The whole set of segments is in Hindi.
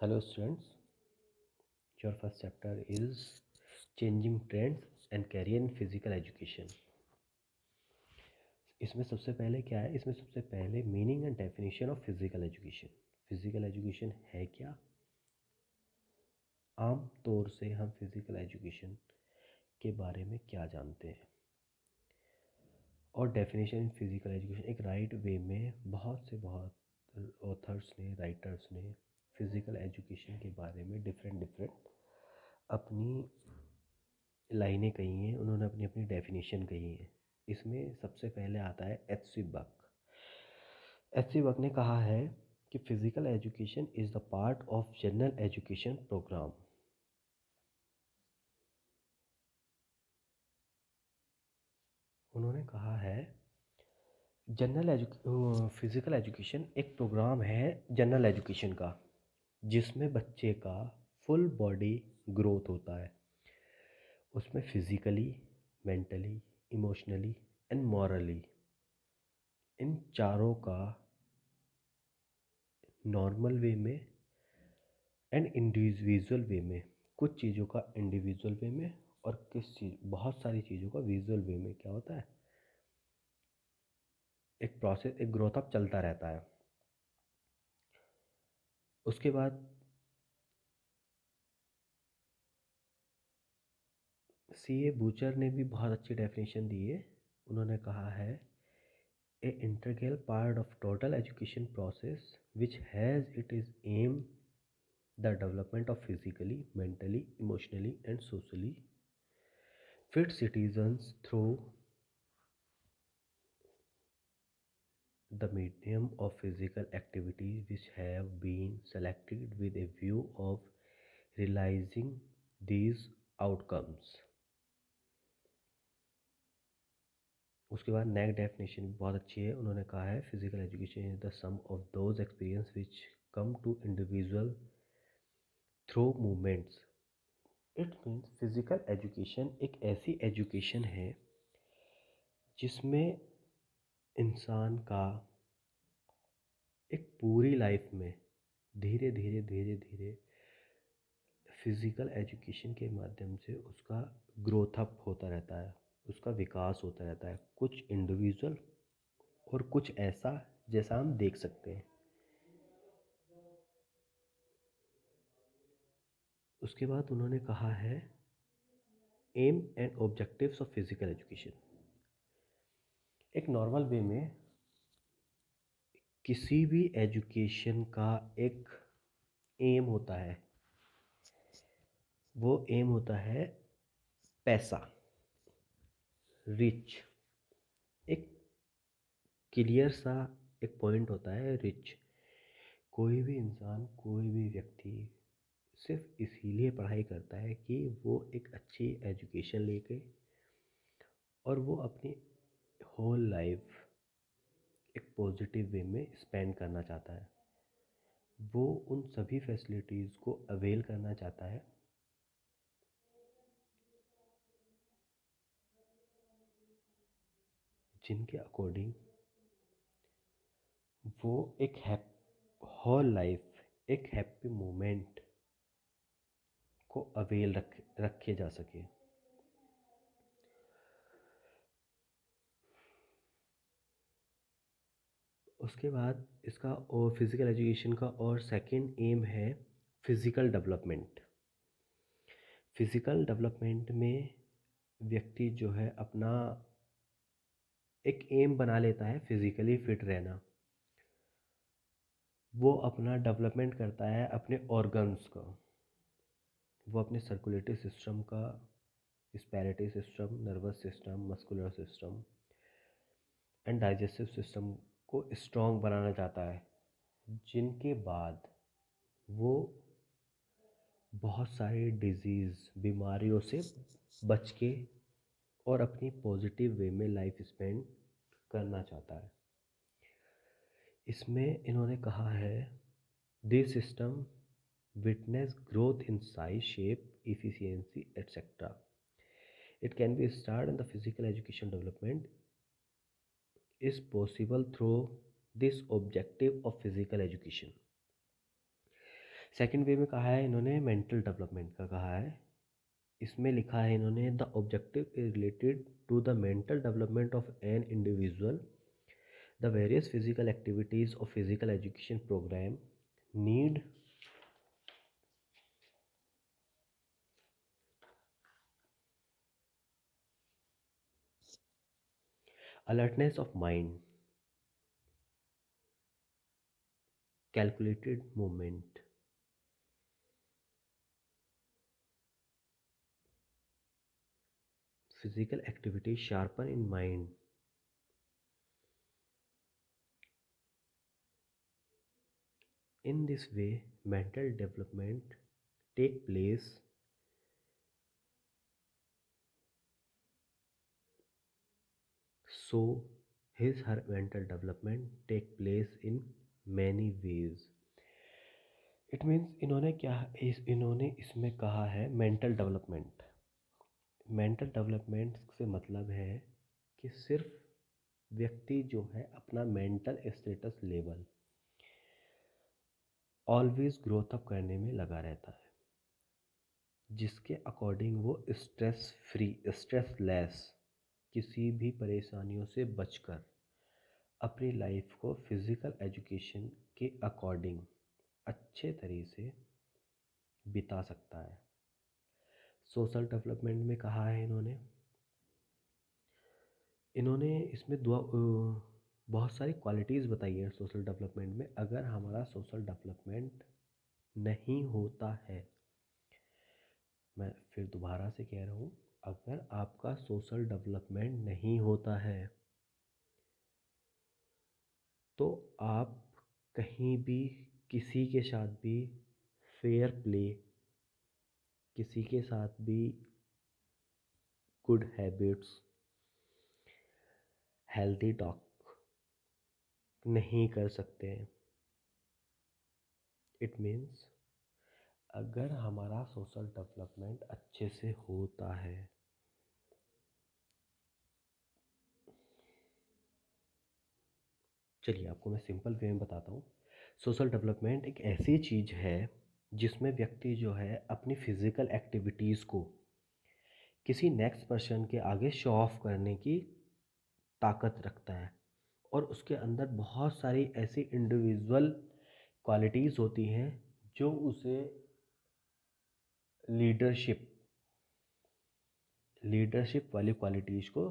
Hello students, your first chapter is Changing Trends and Career in Physical Education. इसमें सबसे पहले क्या है? इसमें सबसे पहले meaning and definition of physical education. Physical education है क्या? आम तौर से हम फिजिकल एजुकेशन के बारे में क्या जानते हैं? और डेफिनेशन इन फिजिकल एजुकेशन एक राइट वे में बहुत ऑथर्स ने, राइटर्स ने फिजिकल एजुकेशन के बारे में डिफरेंट अपनी लाइनें कही हैं, उन्होंने अपनी अपनी डेफिनेशन कही है। इसमें सबसे पहले आता है एच.सी. बक। एच.सी. बक ने कहा है कि physical education is the part of general education programme. उन्होंने कहा है फिजिकल एजुकेशन एक प्रोग्राम है जनरल एजुकेशन का, जिसमें बच्चे का फुल बॉडी ग्रोथ होता है। उसमें physically, mentally, emotionally and morally, इन चारों का नॉर्मल वे में एंड इंडिविजुअल वे में, कुछ चीज़ों का इंडिविजुअल वे में और बहुत सारी चीज़ों का विजुअल वे में क्या होता है, एक प्रोसेस, एक ग्रोथ अप चलता रहता है। उसके बाद C.A. बूचर ने भी बहुत अच्छी डेफिनेशन दी है। उन्होंने कहा है a integral part of total education process which has it is aim the development of physically, mentally, emotionally and socially fit citizens through the medium of physical activities which have been selected with a view of realizing these outcomes। उसके बाद नेक्स्ट डेफिनेशन बहुत अच्छी है। उन्होंने कहा है physical education is the sum of those experience which come to individual through movements. It means physical education एक ऐसी एजुकेशन है जिसमें इंसान का एक पूरी लाइफ में धीरे धीरे फिज़िकल एजुकेशन के माध्यम से उसका ग्रोथ अप होता रहता है, उसका विकास होता रहता है, कुछ इंडिविजुअल और कुछ ऐसा जैसा हम देख सकते हैं। उसके बाद उन्होंने कहा है aim and objectives of physical education. एक नॉर्मल वे में किसी भी एजुकेशन का एक एम होता है, वो एम होता है पैसा, रिच। एक क्लियर सा एक पॉइंट होता है रिच। कोई भी इंसान, कोई भी व्यक्ति सिर्फ इसीलिए पढ़ाई करता है कि वो एक अच्छी एजुकेशन लेके और वो अपनी होल लाइफ एक पॉजिटिव वे में स्पेंड करना चाहता है। वो उन सभी फैसिलिटीज़ को अवेल करना चाहता है जिनके अकॉर्डिंग वो एक होल लाइफ एक हैप्पी मोमेंट को अवेल रखे जा सके। उसके बाद इसका और फिज़िकल एजुकेशन का और सेकंड एम है फिज़िकल डेवलपमेंट। फिज़िकल डेवलपमेंट में व्यक्ति जो है अपना एक एम बना लेता है फिज़िकली फिट रहना। वो अपना डेवलपमेंट करता है अपने ऑर्गन्स का, वो अपने सर्कुलेटरी सिस्टम का, respiratory system, nervous system, muscular system and digestive system को स्ट्रॉन्ग बनाना चाहता है, जिनके बाद वो बहुत सारे डिजीज़, बीमारियों से बच के और अपनी पॉजिटिव वे में लाइफ स्पेंड करना चाहता है। इसमें इन्होंने कहा है this system witness growth in size, shape, efficiency etc. It can be started in the physical education development is possible through this objective of physical education। Second वे में कहा है इन्होंने मेंटल डेवलपमेंट का कहा है। इसमें लिखा है इन्होंने the objective is related to the mental development of an individual. The various physical activities of physical education programme need alertness of mind, calculated movement, physical activity sharpen in mind. In this way, mental development take place. So, her mental development take place in many ways. It means इन्होंने इसमें कहा है मेंटल डेवलपमेंट। मेंटल डेवलपमेंट से मतलब है कि सिर्फ व्यक्ति जो है अपना mental status level always growth up करने में लगा रहता है, जिसके अकॉर्डिंग वो स्ट्रेस फ्री, स्ट्रेसलेस, किसी भी परेशानियों से बचकर अपनी लाइफ को फिज़िकल एजुकेशन के अकॉर्डिंग अच्छे तरीके से बिता सकता है। सोशल डेवलपमेंट में कहा है इन्होंने इसमें बहुत सारी क्वालिटीज़ बताई है सोशल डेवलपमेंट में। अगर हमारा सोशल डेवलपमेंट नहीं होता है, मैं फिर दोबारा से कह रहा हूँ, अगर आपका सोशल डेवलपमेंट नहीं होता है तो आप कहीं भी किसी के साथ भी फेयर प्ले, किसी के साथ भी गुड हैबिट्स, हेल्दी टॉक नहीं कर सकते हैं। इट मीन्स अगर हमारा सोशल डेवलपमेंट अच्छे से होता है, चलिए आपको मैं सिंपल वे में बताता हूँ। सोशल डेवलपमेंट एक ऐसी चीज़ है जिसमें व्यक्ति जो है अपनी फिज़िकल एक्टिविटीज़ को किसी नेक्स्ट पर्सन के आगे शो ऑफ करने की ताकत रखता है, और उसके अंदर बहुत सारी ऐसी इंडिविजुअल क्वालिटीज़ होती हैं जो उसे लीडरशिप लीडरशिप वाली क्वालिटीज़ को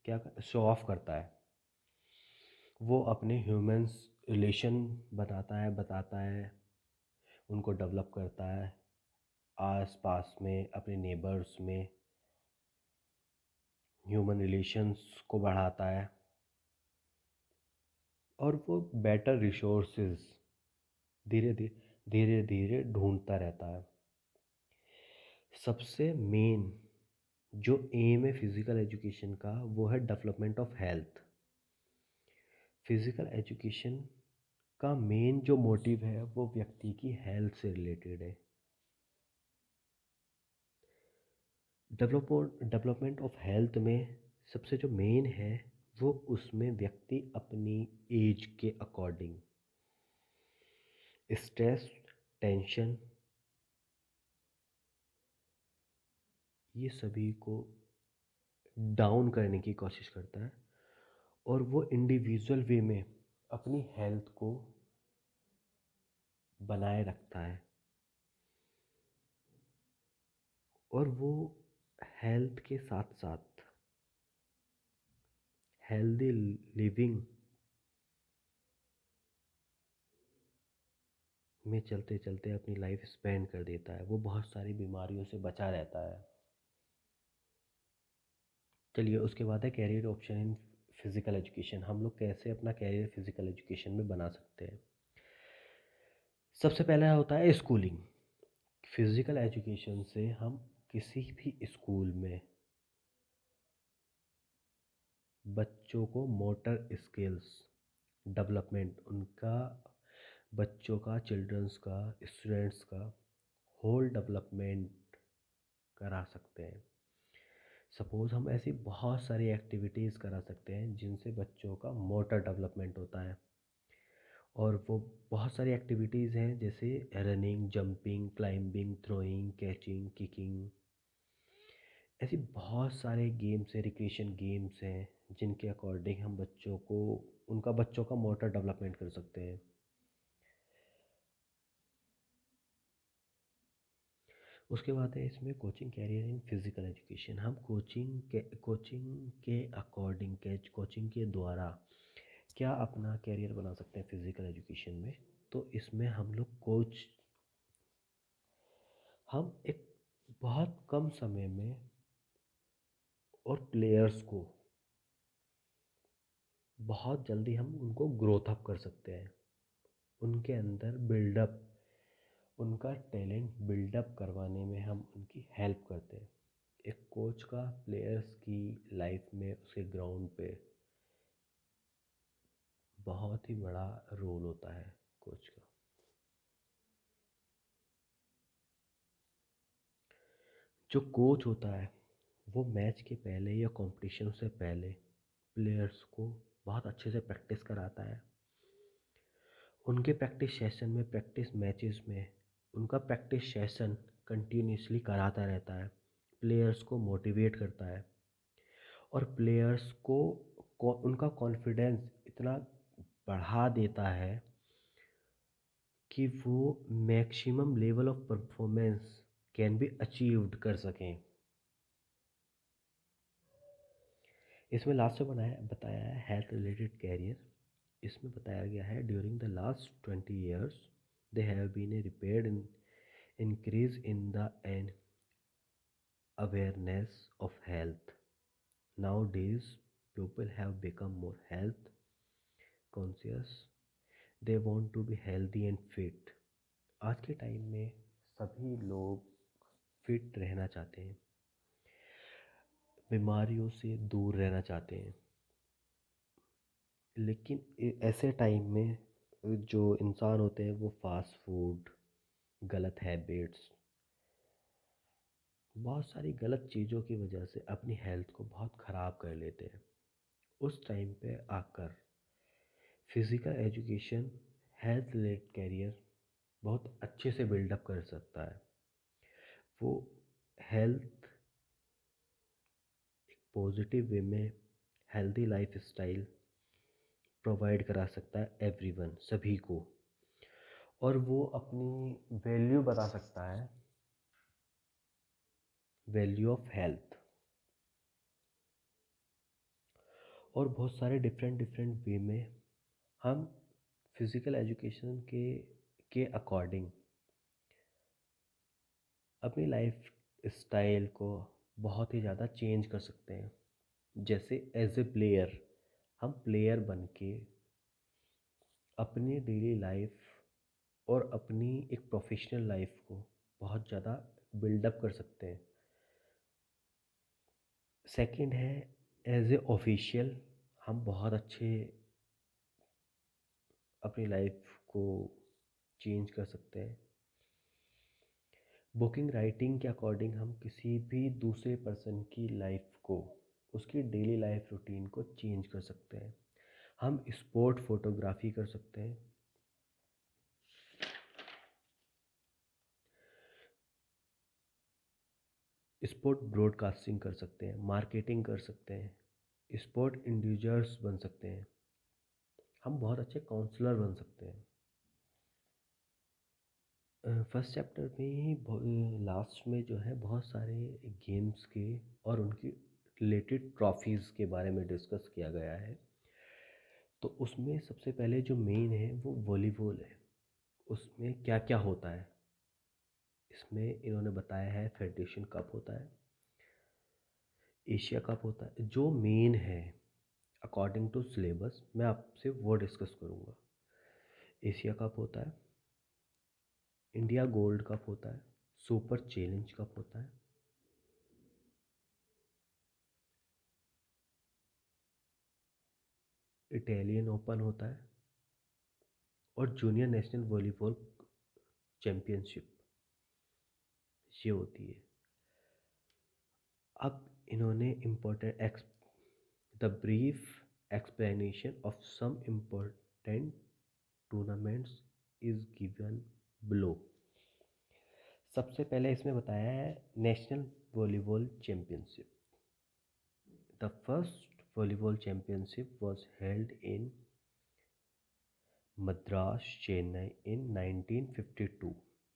क्या शो ऑफ करता है। वो अपने ह्यूमंस रिलेशन बताता है, उनको डेवलप करता है, आस पास में अपने नेबर्स में ह्यूमन रिलेशंस को बढ़ाता है, और वो बेटर रिसोर्सेज धीरे धीरे धीरे धीरे ढूंढता रहता है। सबसे मेन जो एम है फिज़िकल एजुकेशन का वो है development of health. Physical education का मेन जो मोटिव है वो व्यक्ति की हेल्थ से रिलेटेड है। डेवलपमेंट ऑफ हेल्थ में सबसे जो मेन है वो उसमें व्यक्ति अपनी एज के अकॉर्डिंग स्ट्रेस, टेंशन, ये सभी को डाउन करने की कोशिश करता है, और वो इंडिविजुअल वे में अपनी हेल्थ को बनाए रखता है, और वो हेल्थ के साथ साथ हेल्दी लिविंग में चलते चलते अपनी लाइफ स्पेंड कर देता है। वो बहुत सारी बीमारियों से बचा रहता है। चलिए उसके बाद है career option in physical education. हम लोग कैसे अपना कैरियर फिज़िकल एजुकेशन में बना सकते हैं। सबसे पहला होता है स्कूलिंग। फिज़िकल एजुकेशन से हम किसी भी स्कूल में बच्चों को मोटर स्किल्स डेवलपमेंट, उनका बच्चों का, चिल्ड्रंस का, स्टूडेंट्स का होल डेवलपमेंट करा सकते हैं। सपोज़ हम ऐसी बहुत सारी एक्टिविटीज़ करा सकते हैं जिनसे बच्चों का मोटर डेवलपमेंट होता है। और वो बहुत सारी एक्टिविटीज़ हैं जैसे running, jumping, climbing, throwing, catching, kicking. ऐसी बहुत सारे गेम्स हैं, रिक्रिएशन गेम्स हैं जिनके अकॉर्डिंग हम बच्चों को उनका बच्चों का मोटर डेवलपमेंट कर सकते हैं। उसके बाद है इसमें coaching career in physical education. हम कोचिंग के अकॉर्डिंग कोचिंग के द्वारा क्या अपना कैरियर बना सकते हैं फिज़िकल एजुकेशन में। तो इसमें हम एक बहुत कम समय में और प्लेयर्स को बहुत जल्दी हम उनको ग्रोथ अप कर सकते हैं। उनके अंदर बिल्डअप उनका टैलेंट बिल्डअप करवाने में हम उनकी हेल्प करते हैं। एक कोच का प्लेयर्स की लाइफ में उसके ग्राउंड पे बहुत ही बड़ा रोल होता है कोच का। जो कोच होता है वो मैच के पहले या कंपटीशन से पहले प्लेयर्स को बहुत अच्छे से प्रैक्टिस कराता है। उनके प्रैक्टिस सेशन में प्रैक्टिस मैचेस में उनका प्रैक्टिस सेशन कंटिन्यूसली कराता रहता है। प्लेयर्स को मोटिवेट करता है और प्लेयर्स को उनका कॉन्फिडेंस इतना बढ़ा देता है कि वो maximum level of performance can be achieved कर सकें। इसमें लास्ट में बताया है हेल्थ रिलेटेड कैरियर। इसमें बताया गया है during the last 20 years they have been a repaired in increase in the awareness of health. Nowadays, people have become more health conscious. They want to be healthy and fit. आज के टाइम में सभी लोग फिट रहना चाहते हैं, बीमारियों से दूर रहना चाहते हैं। लेकिन ऐसे टाइम में जो इंसान होते हैं वो फास्ट फूड, गलत हैबिट्स, बहुत सारी गलत चीज़ों की वजह से अपनी हेल्थ को बहुत ख़राब कर लेते हैं। उस टाइम पे आकर physical education health related career बहुत अच्छे से बिल्डअप कर सकता है। वो हेल्थ एक पॉजिटिव वे में हेल्दी लाइफ स्टाइल प्रोवाइड करा सकता है एवरीवन, सभी को। और वो अपनी वैल्यू बता सकता है, वैल्यू ऑफ हेल्थ। और बहुत सारे डिफरेंट डिफरेंट वे में हम फिज़िकल एजुकेशन के अकॉर्डिंग अपनी लाइफ स्टाइल को बहुत ही ज़्यादा चेंज कर सकते हैं। जैसे एज ए प्लेयर हम प्लेयर बन के अपनी डेली लाइफ और अपनी एक प्रोफेशनल लाइफ को बहुत ज़्यादा बिल्डअप कर सकते हैं। सेकंड है एज ए ऑफिशियल हम बहुत अच्छे अपनी लाइफ को चेंज कर सकते हैं। बुकिंग राइटिंग के अकॉर्डिंग हम किसी भी दूसरे पर्सन की लाइफ को, उसकी डेली लाइफ रूटीन को चेंज कर सकते हैं। हम स्पोर्ट फोटोग्राफी कर सकते हैं, स्पोर्ट ब्रॉडकास्टिंग कर सकते हैं, मार्केटिंग कर सकते हैं, स्पोर्ट इंडिविजुअल्स बन सकते हैं, हम बहुत अच्छे काउंसलर बन सकते हैं। फर्स्ट चैप्टर में ही लास्ट में जो है बहुत सारे गेम्स के और उनकी रिलेटेड ट्रॉफीज़ के बारे में डिस्कस किया गया है। तो उसमें सबसे पहले जो मेन है वो वॉलीबॉल है। उसमें क्या क्या होता है इसमें इन्होंने बताया है। फेडरेशन कप होता है, एशिया कप होता है। जो मेन है अकॉर्डिंग टू सिलेबस मैं आपसे वो डिस्कस करूँगा। एशिया कप होता है, इंडिया गोल्ड कप होता है, सुपर चैलेंज कप होता है, इटालियन ओपन होता है और जूनियर नेशनल वॉलीबॉल चैम्पियनशिप ये होती है। अब इन्होंने important the brief explanation of some important tournaments is given below. सबसे पहले इसमें बताया है national volleyball championship. The first volleyball championship was held in Madras, Chennai in 1952.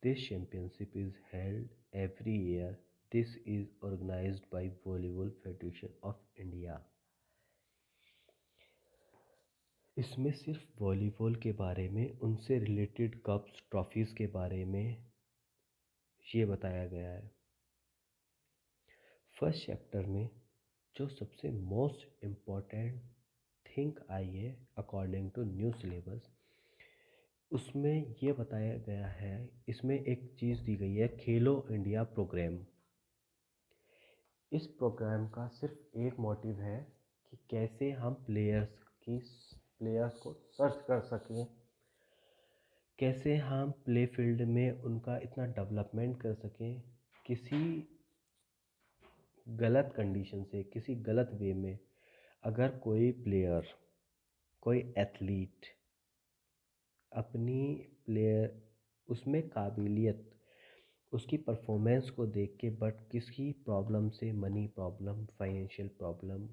This championship is held every year. This is organized by Volleyball Federation of India. इसमें सिर्फ वॉलीबॉल के बारे में, उनसे रिलेटेड कप्स ट्रॉफीज़ के बारे में ये बताया गया है। फर्स्ट चैप्टर में जो सबसे मोस्ट इम्पॉर्टेंट थिंग आई है अकॉर्डिंग टू न्यू सिलेबस, उसमें ये बताया गया है, इसमें एक चीज़ दी गई है खेलो इंडिया प्रोग्राम। इस प्रोग्राम का सिर्फ एक मोटिव है कि कैसे हम प्लेयर्स को सर्च कर सकें, कैसे हम प्ले फील्ड में उनका इतना डेवलपमेंट कर सकें, किसी गलत कंडीशन से, किसी गलत वे में अगर कोई प्लेयर, कोई एथलीट अपनी प्लेयर उसमें काबिलियत, उसकी परफॉर्मेंस को देख के बट किसी प्रॉब्लम से, मनी प्रॉब्लम, फाइनेंशियल प्रॉब्लम,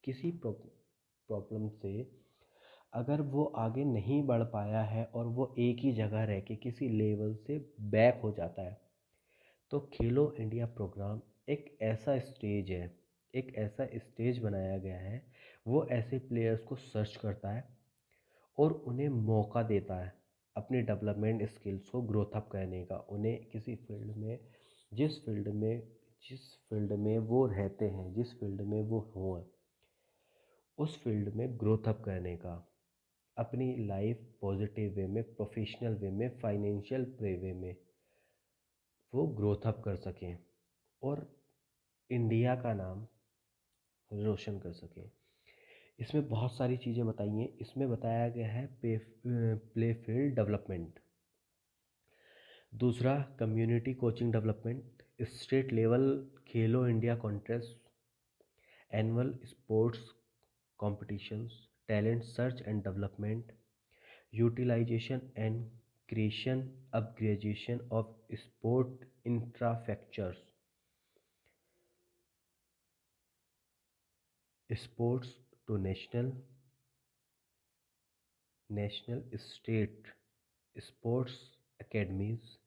किसी प्रॉब्लम से अगर वो आगे नहीं बढ़ पाया है और वो एक ही जगह रह के किसी लेवल से बैक हो जाता है, तो खेलो इंडिया प्रोग्राम एक ऐसा स्टेज है, एक ऐसा स्टेज बनाया गया है, वो ऐसे प्लेयर्स को सर्च करता है और उन्हें मौका देता है अपनी डेवलपमेंट स्किल्स को ग्रोथ अप करने का। उन्हें किसी फील्ड में, जिस फील्ड में वो रहते हैं, जिस फील्ड में वो हों, उस फील्ड में ग्रोथ अप करने का, अपनी लाइफ पॉजिटिव वे में, प्रोफेशनल वे में, फाइनेंशियल वे में वो ग्रोथ अप कर सकें और इंडिया का नाम रोशन कर सकें। इसमें बहुत सारी चीज़ें बताई हैं। इसमें बताया गया है प्ले फील्ड डेवलपमेंट, दूसरा community coaching development, state level Khelo India contest, annual sports competitions, talent search and development, utilization and creation upgradation of sport infrastructures, sports to national state sports academies,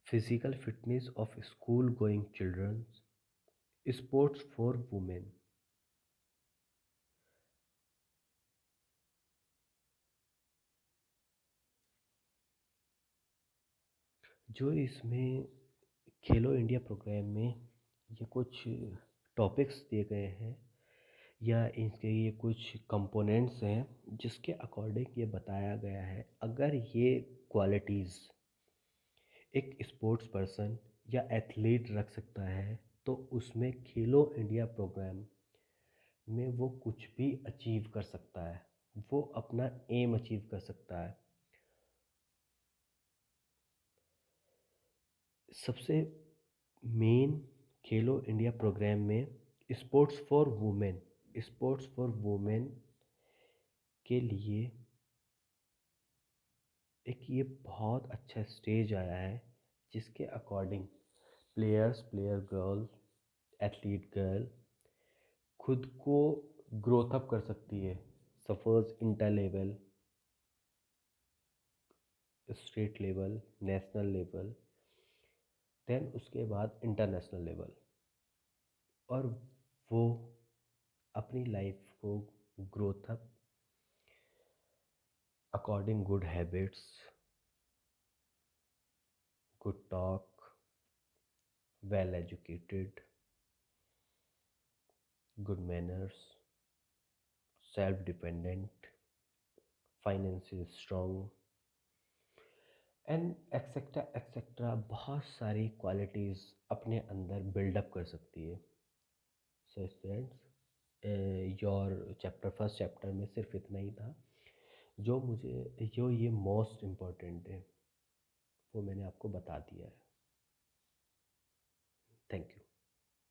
physical fitness of school going children, sports for women। जो इसमें खेलो इंडिया प्रोग्राम में ये कुछ टॉपिक्स दिए गए हैं या इनके ये कुछ कंपोनेंट्स हैं जिसके अकॉर्डिंग ये बताया गया है, अगर ये क्वालिटीज़ एक स्पोर्ट्स पर्सन या एथलीट रख सकता है तो उसमें खेलो इंडिया प्रोग्राम में वो कुछ भी अचीव कर सकता है, वो अपना एम अचीव कर सकता है। सबसे मेन खेलो इंडिया प्रोग्राम में स्पोर्ट्स फॉर वुमेन के लिए एक ये बहुत अच्छा स्टेज आया है जिसके according player girl, athlete girl खुद को ग्रोथ अप कर सकती है। Suppose inter level, state level, national level, then उसके बाद इंटरनेशनल लेवल, और वो अपनी लाइफ को growth up according good habits, good talk, well educated, good manners, self dependent, financial strong and etcetera बहुत सारी क्वालिटीज़ अपने अंदर बिल्डअप कर सकती है। So students, your first chapter में सिर्फ इतना ही था। जो ये मोस्ट इम्पोर्टेंट है वो मैंने आपको बता दिया है। Thank you.